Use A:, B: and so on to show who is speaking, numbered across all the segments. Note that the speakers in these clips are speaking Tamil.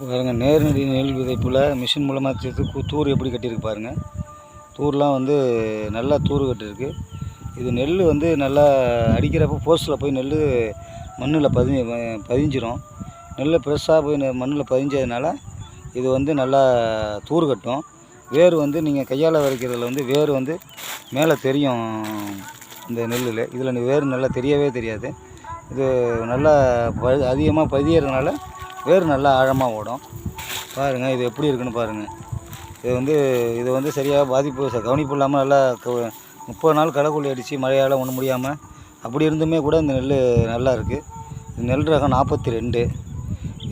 A: பாருங்கள், நேரடி நெல் விதைப்பில் மிஷின் மூலமாக சேர்த்து தூர் எப்படி கட்டியிருக்கு பாருங்கள். தூர்லாம் வந்து நல்லா தூர் கட்டியிருக்கு. இது நெல் வந்து நல்லா அடிக்கிறப்போ ஃபோர்ஸில் போய் நெல் மண்ணில் பதிஞ்சிரும். நெல் ஃப்ரெஷ்ஷாக போய் மண்ணில் பதிஞ்சதுனால இது வந்து நல்லா தூர் கட்டும். வேர் வந்து நீங்கள் கையால் விதைக்கிறதுல வந்து வேர் வந்து மேலே தெரியும். இந்த நெல்லில் இதில் வேர் நல்லா தெரியவே தெரியாது. இது நல்லா அதிகமாக பதியறதுனால வேர் நல்லா ஆழமாக ஓடும். பாருங்கள், இது எப்படி இருக்குன்னு பாருங்கள். இது வந்து சரியாக பாதிப்பு கவனிப்பு இல்லாமல் நல்லா 30 நாள் களைக்கொல்லி அடித்து மழையால் ஒன்றும் முடியாமல் அப்படி இருந்துமே கூட இந்த நெல் நல்லா இருக்குது. இந்த நெல் ரகம் 42.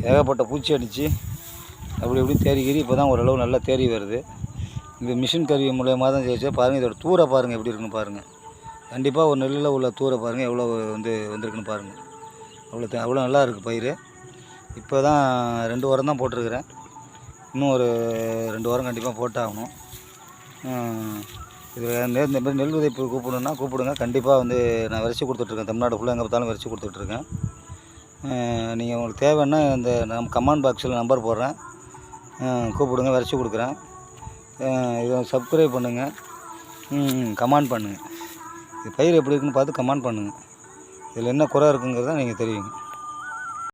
A: ஏகப்பட்ட பூச்சி அடித்து அப்படி இப்படி தேறிக்கிரி இப்போ தான் ஓரளவு நல்லா தேறி வருது. இந்த மிஷின் கருவி மூலயமா தான் செய்யச்சு. பாருங்கள், இதோட தூரை பாருங்கள் எப்படி இருக்குன்னு பாருங்கள். கண்டிப்பாக ஒரு நெல்லில் உள்ள தூரை பாருங்கள் எவ்வளோ வந்திருக்குன்னு பாருங்கள். அவ்வளோ நல்லா இருக்குது பயிர். இப்போ தான் 2 வாரம் தான் போட்டிருக்கிறேன். இன்னும் ஒரு 2 வாரம் கண்டிப்பாக போட்டாகணும். இது இந்த மாதிரி நெல் விதைப்பு கூப்பிடுங்க. கண்டிப்பாக வந்து நான் விரைச்சி கொடுத்துட்ருக்கேன். தமிழ்நாடு ஃபுல்லாக எங்கே பார்த்தாலும் விரைச்சி கொடுத்துட்ருக்கேன். நீங்கள் உங்களுக்கு தேவைன்னா இந்த நம்ம கமெண்ட் பாக்ஸில் நம்பர் போடுறேன், கூப்பிடுங்க, விரைச்சி கொடுக்குறேன். இதை சப்ஸ்கிரைப் பண்ணுங்கள், கமெண்ட் பண்ணுங்கள். இது பயிர் எப்படி இருக்குன்னு பார்த்து கமெண்ட் பண்ணுங்கள். இதில் என்ன குறை இருக்குங்கிறத நீங்கள் தெரியுங்க.